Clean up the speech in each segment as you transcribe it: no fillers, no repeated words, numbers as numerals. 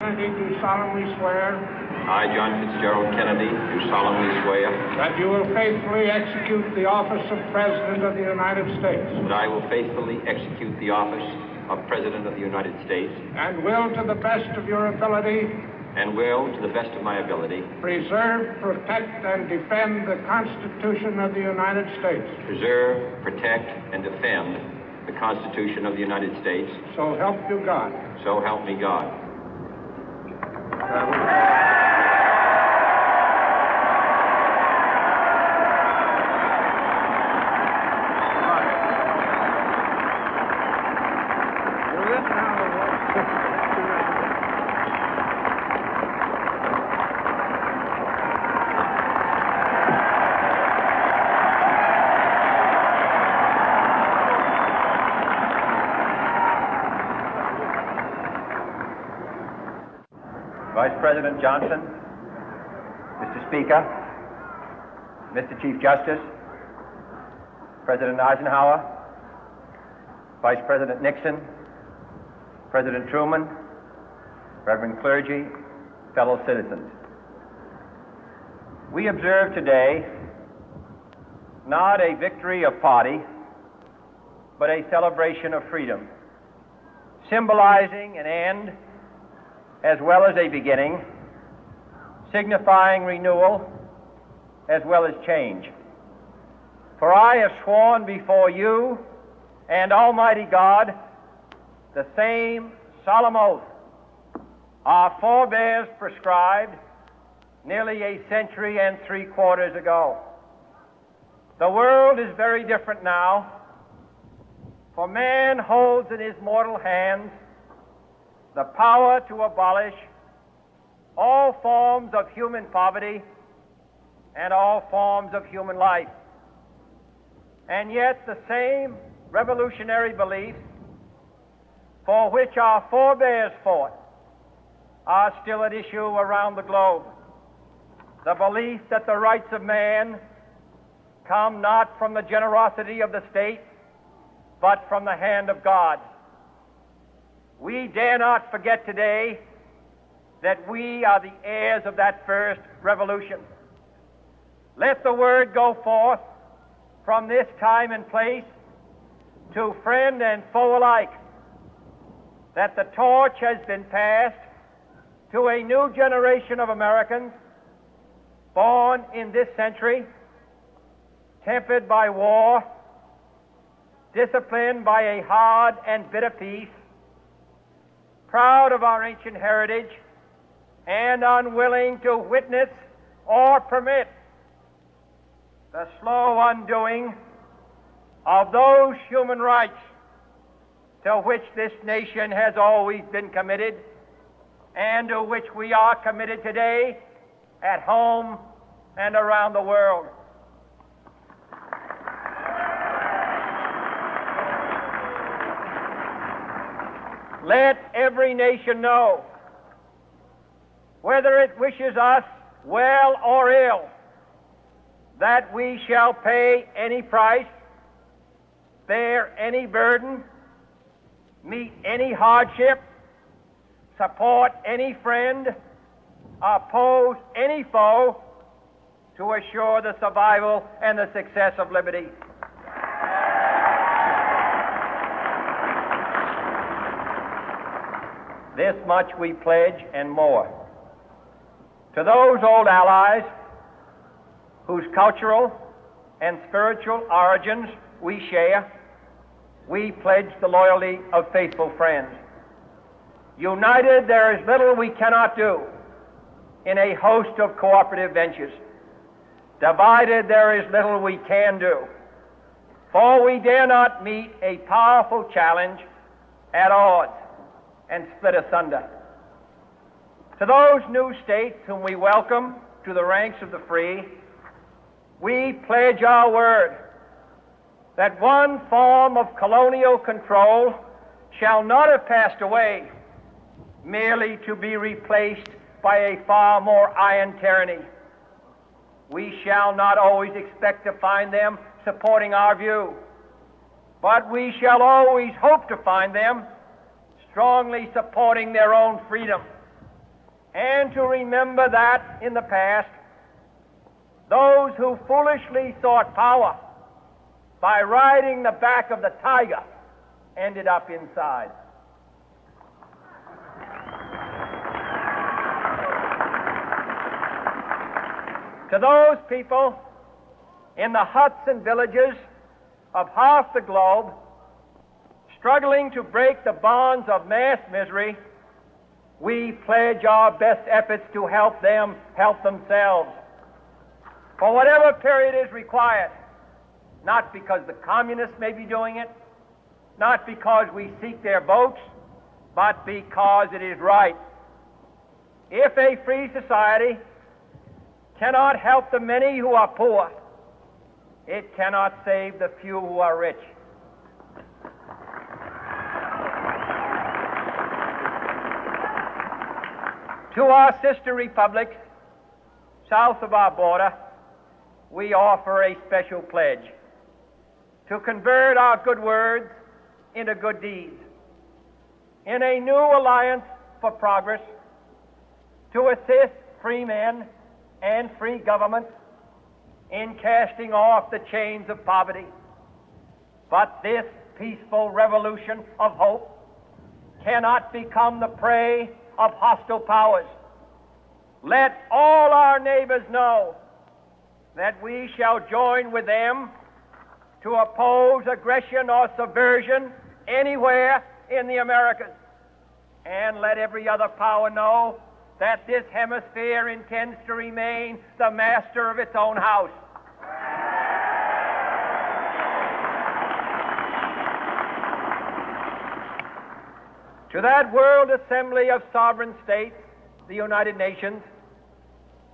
Kennedy, do solemnly swear I, John Fitzgerald Kennedy, do solemnly swear that you will faithfully execute the office of President of the United States that I will faithfully execute the office of President of the United States and will, to the best of your ability, and will, to the best of my ability, preserve, protect, and defend the Constitution of the United States. preserve, protect, and defend the Constitution of the United States. So help you God. So help me God. Vice President Johnson, Mr. Speaker, Mr. Chief Justice, President Eisenhower, Vice President Nixon, President Truman, Reverend clergy, fellow citizens. We observe today not a victory of party, but a celebration of freedom, symbolizing an end as well as a beginning, signifying renewal as well as change. For I have sworn before you and Almighty God the same solemn oath our forebears prescribed nearly a century and 3/4 ago. The world is very different now, for man holds in his mortal hands the power to abolish all forms of human poverty and all forms of human life. And yet the same revolutionary beliefs for which our forebears fought are still at issue around the globe. The belief that the rights of man come not from the generosity of the state, but from the hand of God. We dare not forget today that we are the heirs of that first revolution. Let the word go forth from this time and place to friend and foe alike that the torch has been passed to a new generation of Americans born in this century, tempered by war, disciplined by a hard and bitter peace, proud of our ancient heritage, and unwilling to witness or permit the slow undoing of those human rights to which this nation has always been committed and to which we are committed today at home and around the world. Let every nation know, whether it wishes us well or ill, that we shall pay any price, bear any burden, meet any hardship, support any friend, oppose any foe to assure the survival and the success of liberty. This much we pledge and more. To those old allies whose cultural and spiritual origins we share, we pledge the loyalty of faithful friends. United, there is little we cannot do in a host of cooperative ventures. Divided, there is little we can do, for we dare not meet a powerful challenge at odds and split asunder. To those new states whom we welcome to the ranks of the free, we pledge our word that one form of colonial control shall not have passed away merely to be replaced by a far more iron tyranny. We shall not always expect to find them supporting our view, but we shall always hope to find them strongly supporting their own freedom and to remember that in the past, those who foolishly sought power by riding the back of the tiger ended up inside. To those people in the huts and villages of half the globe struggling to break the bonds of mass misery, we pledge our best efforts to help them help themselves for whatever period is required, not because the communists may be doing it, not because we seek their votes, but because it is right. If a free society cannot help the many who are poor, it cannot save the few who are rich. To our sister republics south of our border, we offer a special pledge to convert our good words into good deeds, in a new alliance for progress, to assist free men and free governments in casting off the chains of poverty. But this peaceful revolution of hope cannot become the prey of hostile powers. Let all our neighbors know that we shall join with them to oppose aggression or subversion anywhere in the Americas. And let every other power know that this hemisphere intends to remain the master of its own house. To that World Assembly of Sovereign States, the United Nations,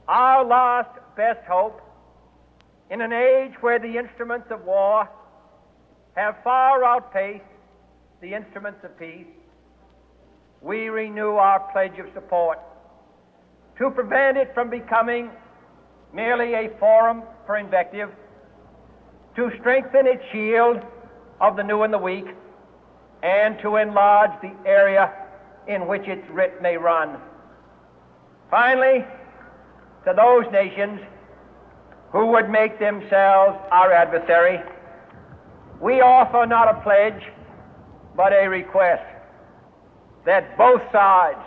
our last best hope, in an age where the instruments of war have far outpaced the instruments of peace, we renew our pledge of support to prevent it from becoming merely a forum for invective, to strengthen its shield of the new and the weak, and to enlarge the area in which its writ may run. Finally, to those nations who would make themselves our adversary, we offer not a pledge, but a request that both sides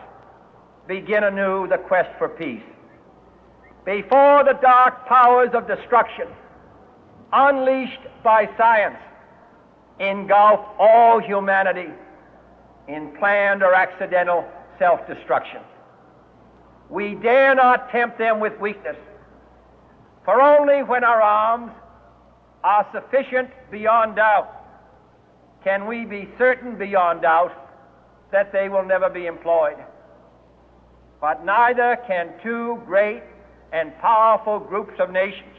begin anew the quest for peace. Before the dark powers of destruction, unleashed by science, engulf all humanity in planned or accidental self-destruction, we dare not tempt them with weakness, for only when our arms are sufficient beyond doubt can we be certain beyond doubt that they will never be employed. But neither can two great and powerful groups of nations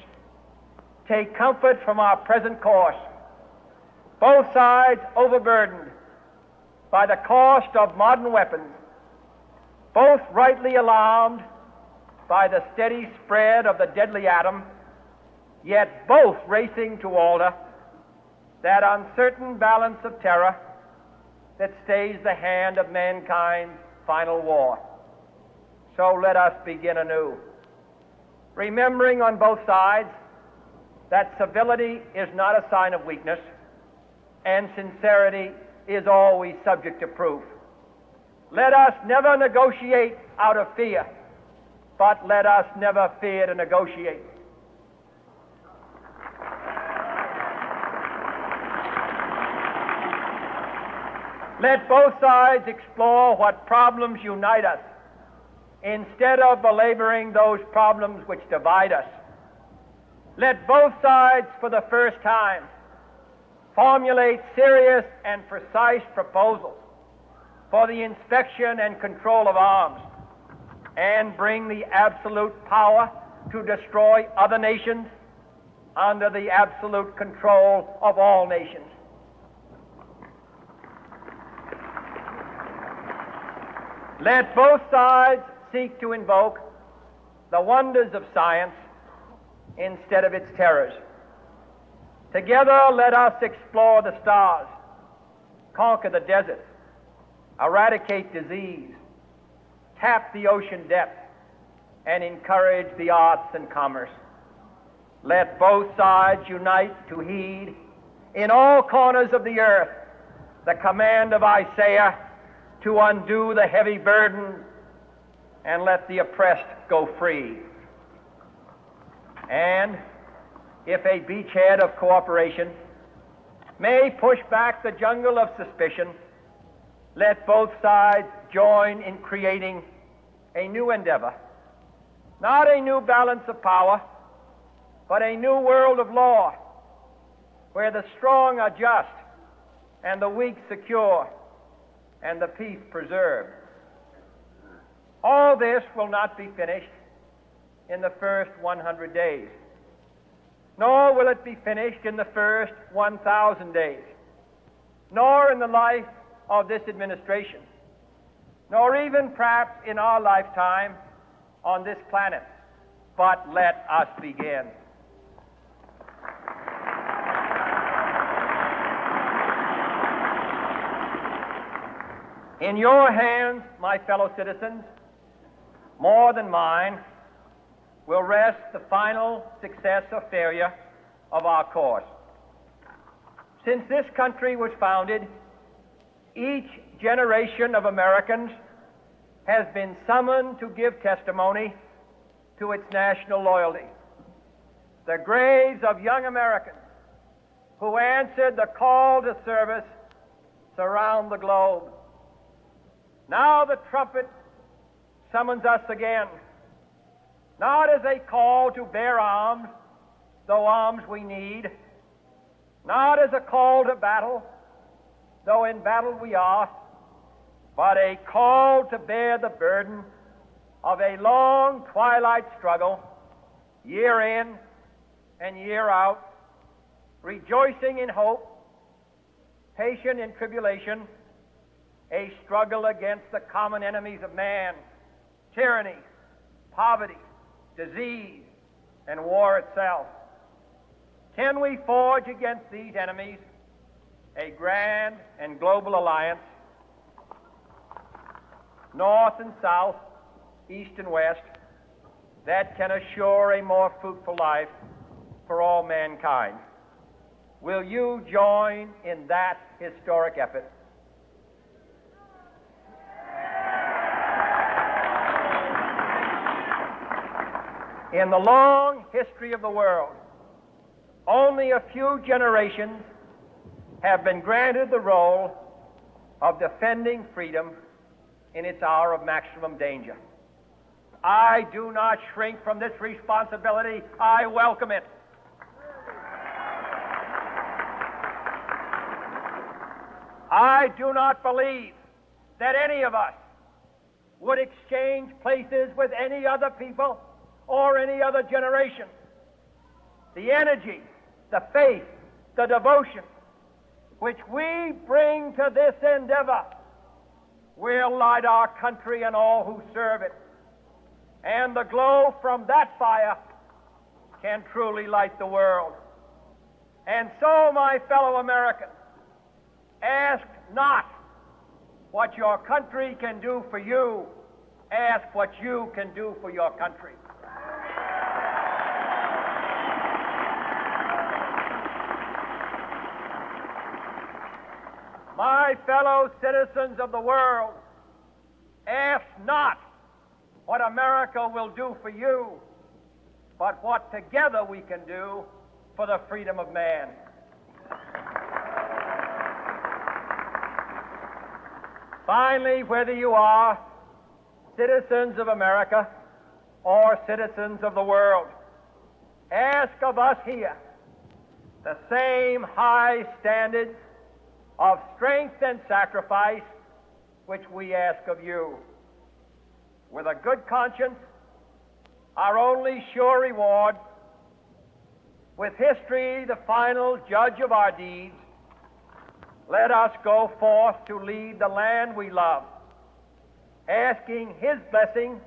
take comfort from our present course, both sides overburdened by the cost of modern weapons, both rightly alarmed by the steady spread of the deadly atom, yet both racing to alter that uncertain balance of terror that stays the hand of mankind's final war. So let us begin anew, remembering on both sides that civility is not a sign of weakness, and sincerity is always subject to proof. Let us never negotiate out of fear, but let us never fear to negotiate. Let both sides explore what problems unite us, instead of belaboring those problems which divide us. Let both sides, for the first time, formulate serious and precise proposals for the inspection and control of arms, and bring the absolute power to destroy other nations under the absolute control of all nations. Let both sides seek to invoke the wonders of science instead of its terrors. Together, let us explore the stars, conquer the deserts, eradicate disease, tap the ocean depth, and encourage the arts and commerce. Let both sides unite to heed in all corners of the earth the command of Isaiah to undo the heavy burden and let the oppressed go free. And if a beachhead of cooperation may push back the jungle of suspicion, let both sides join in creating a new endeavor, not a new balance of power, but a new world of law, where the strong are just and the weak secure and the peace preserved. All this will not be finished in the first 100 days, nor will it be finished in the first 1,000 days, nor in the life of this administration, nor even perhaps in our lifetime on this planet. But let us begin. In your hands, my fellow citizens, more than mine, will rest the final success or failure of our course. Since this country was founded, each generation of Americans has been summoned to give testimony to its national loyalty. The graves of young Americans who answered the call to service surround the globe. Now the trumpet summons us again, not as a call to bear arms, though arms we need, not as a call to battle, though in battle we are, but a call to bear the burden of a long twilight struggle, year in and year out, rejoicing in hope, patient in tribulation, a struggle against the common enemies of man, tyranny, poverty, disease, and war itself. Can we forge against these enemies a grand and global alliance, north and south, east and west, that can assure a more fruitful life for all mankind? Will you join in that historic effort? In the long history of the world, only a few generations have been granted the role of defending freedom in its hour of maximum danger. I do not shrink from this responsibility. I welcome it. I do not believe that any of us would exchange places with any other people or any other generation. The energy, the faith, the devotion which we bring to this endeavor will light our country and all who serve it. And the glow from that fire can truly light the world. And so, my fellow Americans, ask not what your country can do for you, ask what you can do for your country. My fellow citizens of the world, ask not what America will do for you, but what together we can do for the freedom of man. Finally, whether you are citizens of America or citizens of the world, ask of us here the same high standards of strength and sacrifice which we ask of you. With a good conscience, our only sure reward, with history the final judge of our deeds, let us go forth to lead the land we love, asking His blessing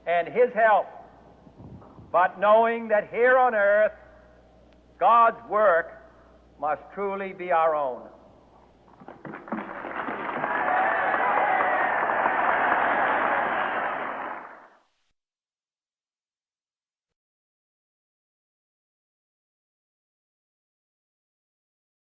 and His help, but knowing that here on earth God's work must truly be our own.